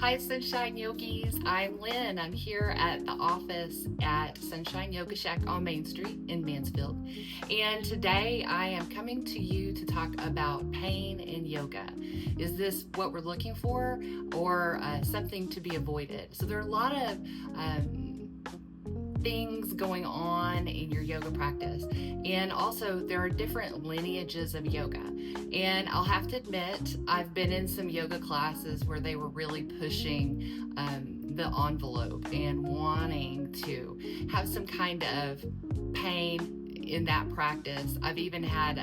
Hi, Sunshine Yogis. I'm Lynn. I'm here at the office at Sunshine Yoga Shack on Main Street in Mansfield. And today I am coming to you to talk about pain in yoga. Is this what we're looking for or something to be avoided? So there are a lot of things going on in your yoga practice, and also there are different lineages of yoga. And I'll have to admit, I've been in some yoga classes where they were really pushing the envelope and wanting to have some kind of pain in that practice. I've even had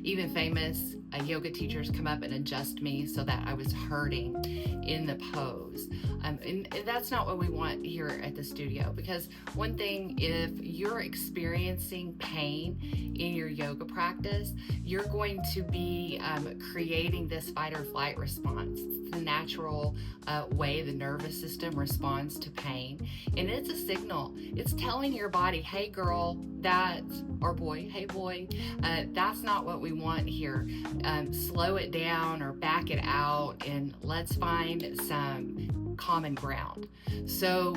even famous yoga teachers come up and adjust me so that I was hurting in the pose. And that's not what we want here at the studio, because one thing, if you're experiencing pain in your yoga practice, you're going to be creating this fight or flight response. It's the natural way the nervous system responds to pain. And it's a signal. It's telling your body, hey girl, or boy, hey boy, that's not what we want here. Slow it down or back it out, and let's find some common ground. So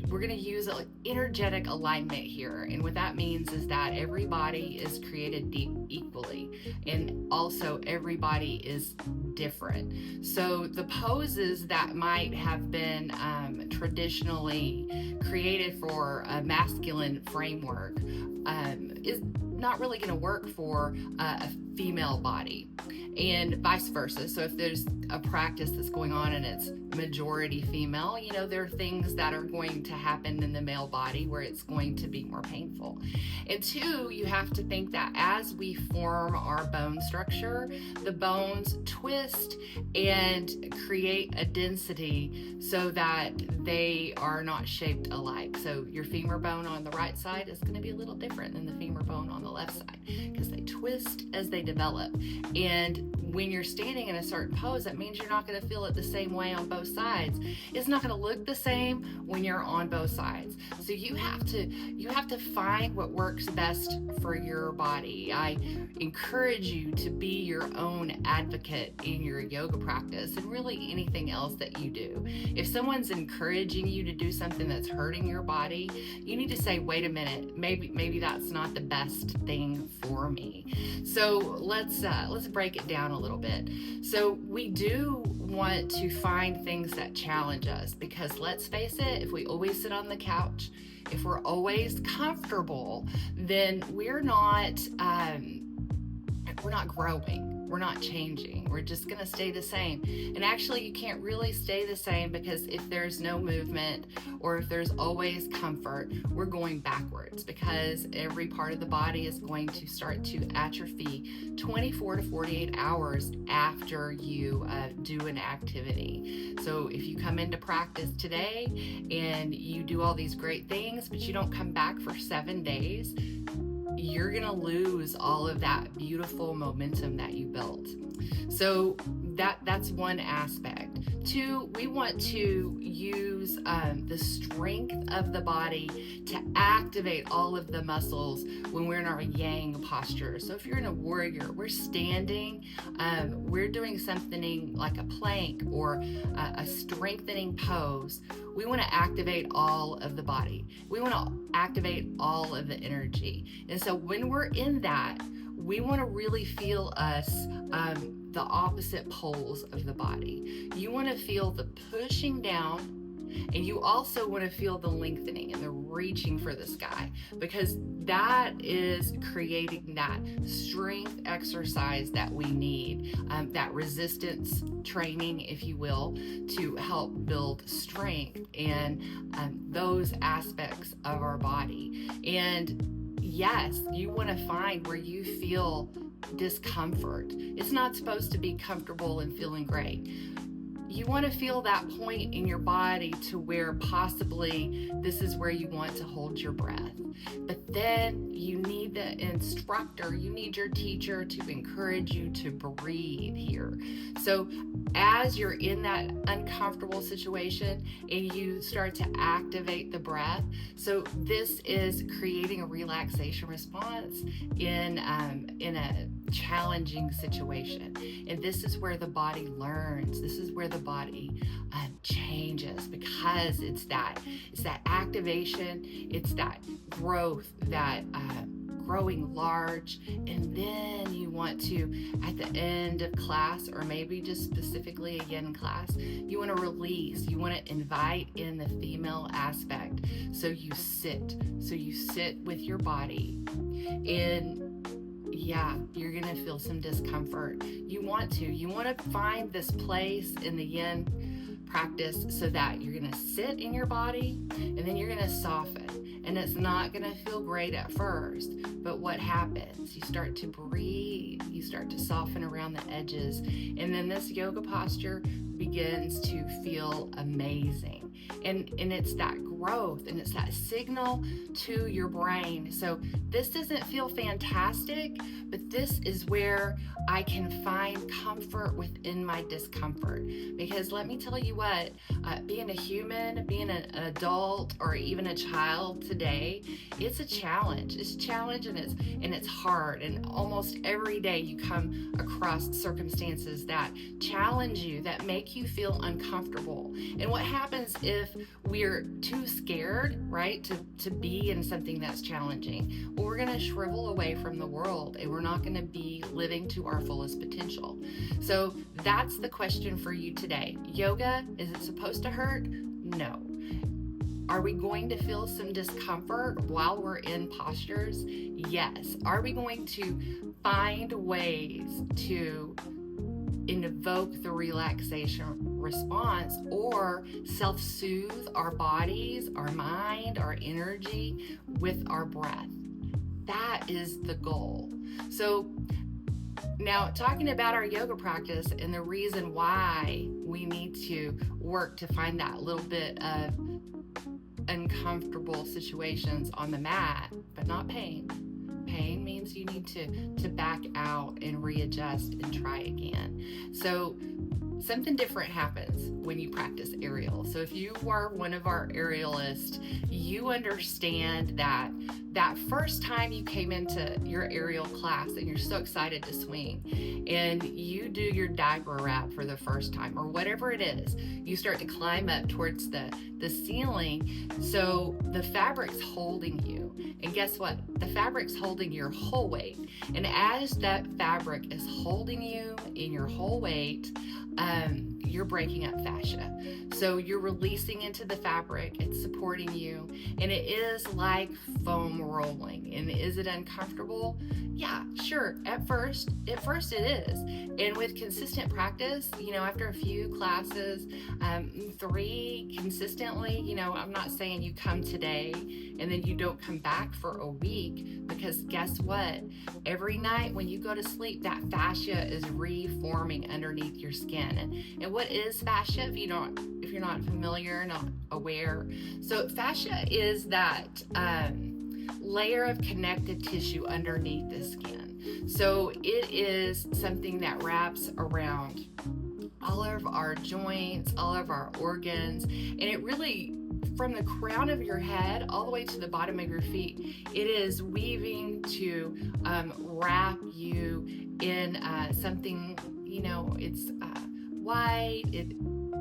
we're going to use energetic alignment here, and what that means is that everybody is created equally, and also everybody is different. So the poses that might have been traditionally created for a masculine framework is not really going to work for a female body, and vice versa. So if there's a practice that's going on and it's majority female, there are things that are going to happen in the male body where it's going to be more painful. And two, you have to think that as we form our bone structure, the bones twist and create a density so that they are not shaped alike. So your femur bone on the right side is going to be a little different than the femur bone on the left side, because they twist as they develop. And when you're standing in a certain pose, that means you're not going to feel it the same way on both sides. It's not going to look the same when you're on both sides. So you have to find what works best for your body. I encourage you to be your own advocate in your yoga practice, and really anything else that you do. If someone's encouraging you to do something that's hurting your body, you need to say, wait a minute, maybe that's not the best thing for me. So let's break it down a little bit. So we do want to find things that challenge us, because let's face it, if we always sit on the couch, if we're always comfortable, then we're not growing. We're not changing. We're just going to stay the same. And actually, you can't really stay the same, because if there's no movement or if there's always comfort, we're going backwards, because every part of the body is going to start to atrophy 24 to 48 hours after you do an activity. So if you come into practice today and you do all these great things, but you don't come back for 7 days, you're going to lose all of that beautiful momentum that you built. So that's one aspect. Two, we want to use the strength of the body to activate all of the muscles when we're in our yang posture. So if you're in a warrior, we're standing, we're doing something like a plank or a strengthening pose. We want to activate all of the body. We want to activate all of the energy. And so when we're in that, we want to really feel us, the opposite poles of the body. You want to feel the pushing down, and you also want to feel the lengthening and the reaching for the sky, because that is creating that strength exercise that we need, that resistance training, if you will, to help build strength and those aspects of our body. And yes, you want to find where you feel discomfort. It's not supposed to be comfortable and feeling great. You want to feel that point in your body to where possibly this is where you want to hold your breath. But then you need the instructor, you need your teacher to encourage you to breathe here. So as you're in that uncomfortable situation and you start to activate the breath, so this is creating a relaxation response in a challenging situation. And this is where the body learns. This is where the body changes. because it's that activation, it's that growth, that growing large. And then you want to, at the end of class, or maybe just specifically a yin class, you want to release, you want to invite in the female aspect. So you sit with your body, and yeah, you're going to feel some discomfort. You want to find this place in the yin practice so that you're going to sit in your body, and then you're going to soften. And it's not going to feel great at first, but what happens? You start to breathe, you start to soften around the edges, and then this yoga posture begins to feel amazing. And it's that growth, and it's that signal to your brain. So this doesn't feel fantastic, but this is where I can find comfort within my discomfort. Because let me tell you what, being a human, being an adult, or even a child today, it's a challenge. It's a challenge, and it's hard. And almost every day you come across circumstances that challenge you, that make you feel uncomfortable. And what happens if we're too scared, right, to be in something that's challenging? Well, we're going to shrivel away from the world, and we're not going to be living to our fullest potential. So that's the question for you today. Yoga, is it supposed to hurt? No. Are we going to feel some discomfort while we're in postures? Yes. Are we going to find ways to invoke the relaxation response, or self-soothe our bodies, our mind, our energy with our breath? That is the goal. So now, talking about our yoga practice and the reason why we need to work to find that little bit of uncomfortable situations on the mat, but not pain. Pain means you need to back out and readjust and try again. So something different happens when you practice aerial. So if you are one of our aerialists, you understand that first time you came into your aerial class and you're so excited to swing, and you do your dagger wrap for the first time, or whatever it is, you start to climb up towards the ceiling. So the fabric's holding you. And guess what? The fabric's holding your whole weight. And as that fabric is holding you in your whole weight, you're breaking up fascia. So you're releasing into the fabric, it's supporting you, and it is like foam rolling. And is it uncomfortable? Yeah, sure. At first it is. And with consistent practice, after a few classes, 3 consistently, I'm not saying you come today and then you don't come back for a week, because guess what? Every night when you go to sleep, that fascia is reforming underneath your skin. And what is fascia, if you're not familiar, not aware? So fascia is that layer of connective tissue underneath the skin. So it is something that wraps around all of our joints, all of our organs, and it really, from the crown of your head all the way to the bottom of your feet, it is weaving to wrap you in something, it's white.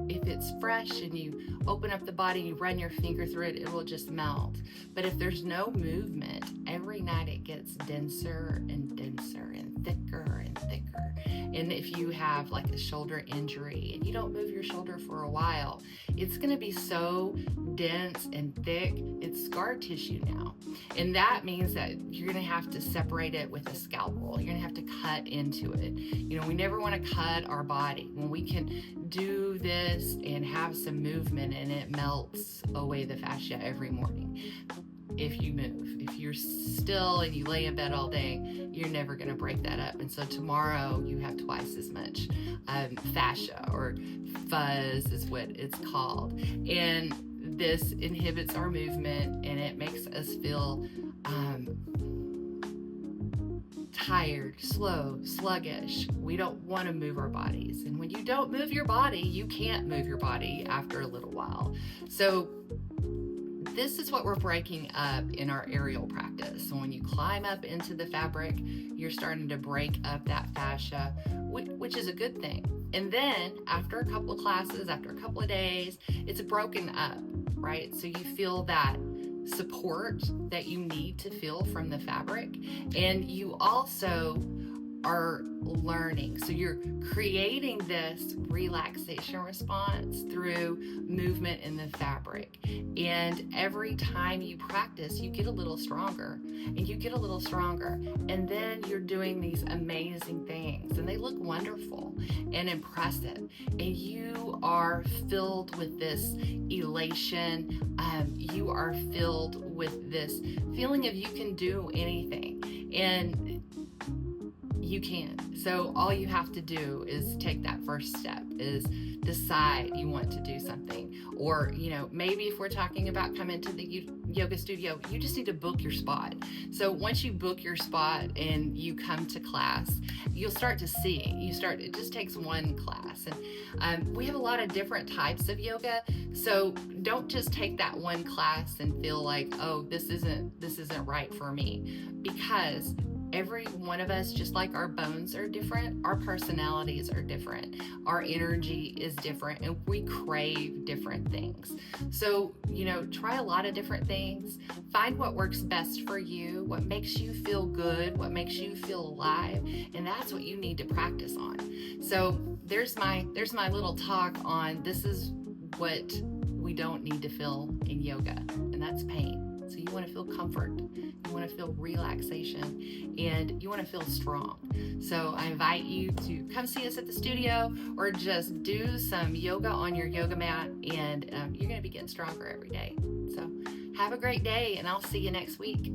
If it's fresh and you open up the body and you run your finger through it, it will just melt. But if there's no movement, every night it gets denser and denser and thicker and thicker. And if you have like a shoulder injury and you don't move your shoulder for a while, it's going to be so dense and thick, it's scar tissue now. And that means that you're going to have to separate it with a scalpel. You're going to have to cut into it. We never want to cut our body when we can do this and have some movement, and it melts away the fascia every morning. If you move, if you're still and you lay in bed all day, you're never going to break that up. And so tomorrow you have twice as much fascia, or fuzz is what it's called. And this inhibits our movement, and it makes us feel tired, slow, sluggish. We don't want to move our bodies. And when you don't move your body, you can't move your body after a little while. So this is what we're breaking up in our aerial practice. So when you climb up into the fabric, you're starting to break up that fascia, which is a good thing. And then after a couple of classes, after a couple of days, it's broken up, right? So you feel that support that you need to feel from the fabric, and you also are learning. So you're creating this relaxation response through movement in the fabric. And every time you practice, you get a little stronger and you get a little stronger. And then you're doing these amazing things, and they look wonderful and impressive. And you are filled with this elation. You are filled with this feeling of you can do anything. And you can. So all you have to do is take that first step, is decide you want to do something. Or, maybe if we're talking about coming to the yoga studio, you just need to book your spot. So once you book your spot and you come to class, you'll start to see. It just takes one class. And we have a lot of different types of yoga. So don't just take that one class and feel like, oh, this isn't right for me. Because every one of us, just like our bones are different, our personalities are different, our energy is different, and we crave different things. So, try a lot of different things. Find what works best for you, what makes you feel good, what makes you feel alive, and that's what you need to practice on. So there's my little talk on this is what we don't need to feel in yoga, and that's pain. So you want to feel comfort, you want to feel relaxation, and you want to feel strong. So I invite you to come see us at the studio, or just do some yoga on your yoga mat, and you're going to be getting stronger every day. So have a great day, and I'll see you next week.